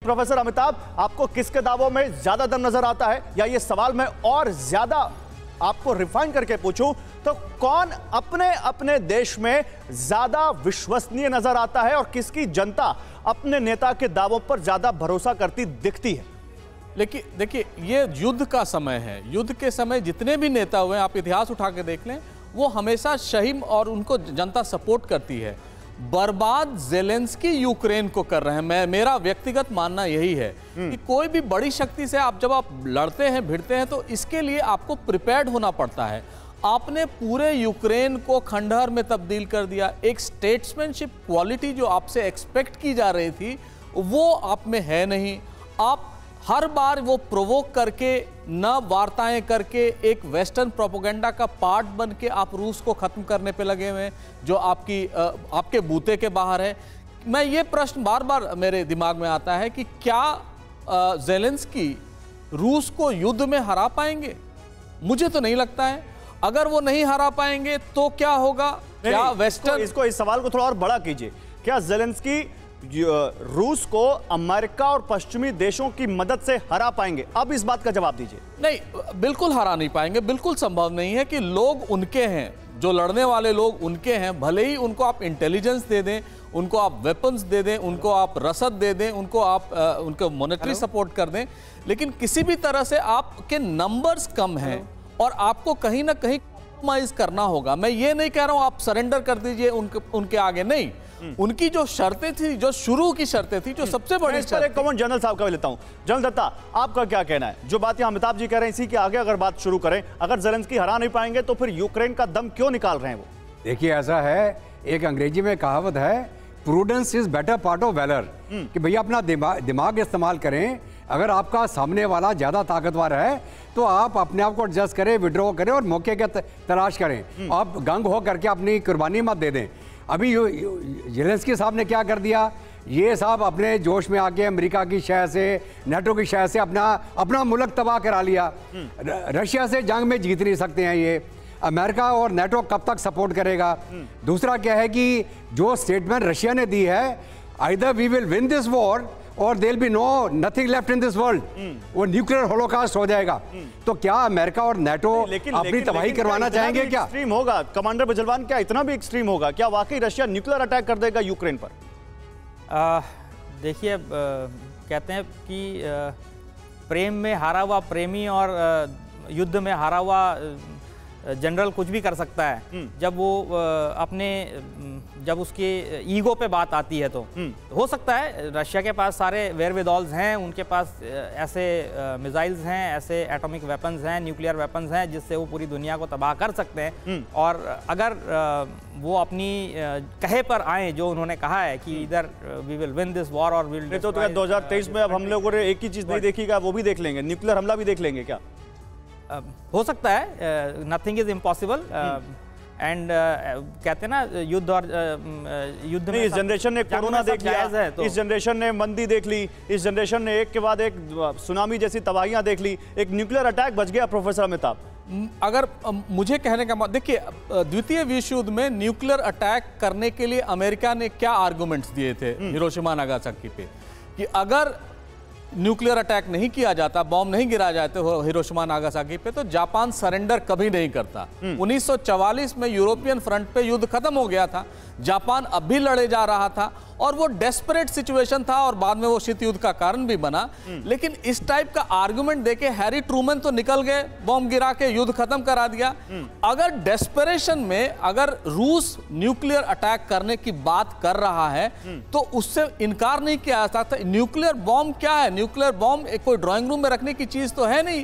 Professor Amitabh, आपको किसके दावों में ज्यादा दम नजर आता है, या ये सवाल मैं और ज्यादा आपको रिफाइन करके पूछूं तो कौन अपने अपने देश में ज्यादा विश्वसनीय नजर आता है और किसकी जनता अपने नेता के दावों पर ज्यादा भरोसा करती दिखती है? लेकिन देखिए, ये युद्ध का समय है। युद्ध के समय जितने भी नेता हुए, आप इतिहास उठा के देख लें, वो हमेशा शहीद और उनको जनता सपोर्ट करती है। बर्बाद ज़ेलेंस्की यूक्रेन को कर रहे हैं। मेरा व्यक्तिगत मानना यही है कि कोई भी बड़ी शक्ति से जब आप लड़ते हैं, भिड़ते हैं, तो इसके लिए आपको प्रिपेयर्ड होना पड़ता है। आपने पूरे यूक्रेन को खंडहर में तब्दील कर दिया। एक स्टेट्समैनशिप क्वालिटी जो आपसे एक्सपेक्ट की जा रही थी वो आप में है नहीं। आप हर बार वो प्रोवोक करके, न वार्ताएं करके, एक वेस्टर्न प्रोपेगेंडा का पार्ट बन के आप रूस को ख़त्म करने पे लगे हुए हैं, जो आपके बूते के बाहर है। मैं ये प्रश्न बार बार मेरे दिमाग में आता है कि क्या ज़ेलेंस्की रूस को युद्ध में हरा पाएंगे? मुझे तो नहीं लगता है। अगर वो नहीं हरा पाएंगे तो क्या होगा? क्या वेस्टर्न इस सवाल को थोड़ा और बड़ा कीजिए। क्या ज़ेलेंस्की रूस को अमेरिका और पश्चिमी देशों की मदद से हरा पाएंगे? अब इस बात का जवाब दीजिए। नहीं, बिल्कुल हरा नहीं पाएंगे। बिल्कुल संभव नहीं है कि लोग उनके हैं, जो लड़ने वाले लोग उनके हैं। भले ही उनको आप इंटेलिजेंस दे दें, उनको आप वेपन्स दे दें, उनको आप रसद दे दें, उनको आप उनको मॉनेटरी सपोर्ट कर दें, लेकिन किसी भी तरह से आपके नंबर्स कम हैं और आपको कहीं ना कहीं कॉम्प्रोमाइज करना होगा। मैं ये नहीं कह रहा हूं आप सरेंडर कर दीजिए उनके आगे, नहीं। उनकी जो शर्तें थी, जो शुरू की शर्तें थी, जो सबसे बड़ी शर्त। एक कमेंट जनरल साहब का भी लेता हूं। जनरल दत्ता, आपका क्या कहना है? जो बात यहाँ अमिताभ जी कह रहे हैं, इसी के आगे अगर बात शुरू करें, अगर ज़ेलेंस्की हरा नहीं पाएंगे तो फिर यूक्रेन का दम क्यों निकाल रहे हैं वो? देखिए, ऐसा है, एक अंग्रेजी में कहावत है, prudence is better part of valour, कि भैया अपना दिमाग इस्तेमाल करें। अगर आपका सामने वाला ज्यादा ताकतवर है तो आप अपने आप को एडजस्ट करें, विड्रॉ करें और मौके की तलाश करें। आप गंग हो करके अपनी कुर्बानी मत दे दें। अभी ज़ेलेंस्की साहब ने क्या कर दिया? ये साहब अपने जोश में आके अमेरिका की शह से, नेटो की शह से अपना मुल्क तबाह करा लिया। रशिया से जंग में जीत नहीं सकते हैं ये। अमेरिका और नेटो कब तक सपोर्ट करेगा? दूसरा क्या है कि जो स्टेटमेंट रशिया ने दी है, either we will win this war और there be nothing left in this world, वो न्यूक्लियर होलोकास्ट हो जाएगा। तो क्या अमेरिका और नेटो अपनी तबाही करवाना चाहेंगे? क्या एक्सट्रीम होगा कमांडर बजलवान? क्या इतना भी एक्सट्रीम होगा? क्या वाकई रशिया न्यूक्लियर अटैक कर देगा यूक्रेन पर? देखिए, कहते हैं कि प्रेम में हारा हुआ प्रेमी और युद्ध में हारा हुआ जनरल कुछ भी कर सकता है। जब वो जब उसके ईगो पे बात आती है तो हो सकता है रशिया के पास सारे वेयरविदॉल्स हैं, उनके पास ऐसे मिसाइल्स हैं, ऐसे एटॉमिक वेपन्स हैं, न्यूक्लियर वेपन्स हैं, जिससे वो पूरी दुनिया को तबाह कर सकते हैं। और अगर वो अपनी कहे पर आए, जो उन्होंने कहा है कि इधर we will win this war और विल, तो 2023 में अब हम लोगों ने एक ही चीज़ नहीं देखी क्या? वो भी देख लेंगे, न्यूक्लियर हमला भी देख लेंगे क्या? हो सकता है, नथिंग इज इम्पॉसिबल। एंड कहते हैं ना, युद्ध और युद्ध में इस जनरेशन ने कोरोना देख लिया, तो इस जनरेशन ने मंदी देख ली, इस जनरेशन ने एक के बाद एक सुनामी जैसी तबाहियां देख ली, एक न्यूक्लियर अटैक बच गया। प्रोफेसर अमिताभ, अगर मुझे कहने का देखिए, द्वितीय विश्व युद्ध में न्यूक्लियर अटैक करने के लिए अमेरिका ने क्या आर्गुमेंट्स दिए थे हिरोशिमा नागासाकी पे, कि अगर न्यूक्लियर अटैक नहीं किया जाता, बॉम्ब नहीं गिरा जाते हिरोशिमा नागासाकी पे, तो जापान सरेंडर कभी नहीं करता। 1944 में यूरोपियन फ्रंट पे युद्ध खत्म हो गया था, जापान अब भी लड़े जा रहा था और वो डेस्परेट सिचुएशन था और बाद में वो शीत युद्ध का कारण भी बना। लेकिन इस टाइप का आर्गुमेंट देके हैरी ट्रूमन तो निकल गए, बॉम्ब गिरा के युद्ध खत्म करा दिया। अगर डेस्परेशन में अगर रूस न्यूक्लियर अटैक करने की बात कर रहा है तो उससे इनकार नहीं किया जा सकता। न्यूक्लियर बॉम्ब क्या है? न्यूक्लियर बॉम्ब कोई ड्राइंग रूम में रखने की चीज तो है नहीं,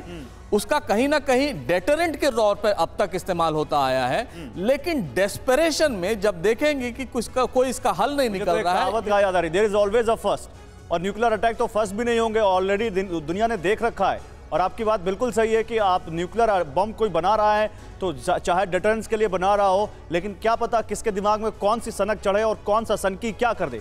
उसका कहीं ना कहीं डेटरेंट के तौर पर अब तक इस्तेमाल होता आया है। लेकिन डेस्परेशन में जब देखेंगे कि कोई इसका हल नहीं निकल रहा है, याद आ रही, there is always a first, और न्यूक्लियर अटैक तो फर्स्ट भी नहीं होंगे, ऑलरेडी दुनिया ने देख रखा है। और आपकी बात बिल्कुल सही है कि आप न्यूक्लियर बॉम्ब कोई बना रहा है तो चाहे डिटरेंस के लिए बना रहा हो, लेकिन क्या पता किसके दिमाग में कौन सी सनक चढ़े और कौन सा सनकी क्या कर दे।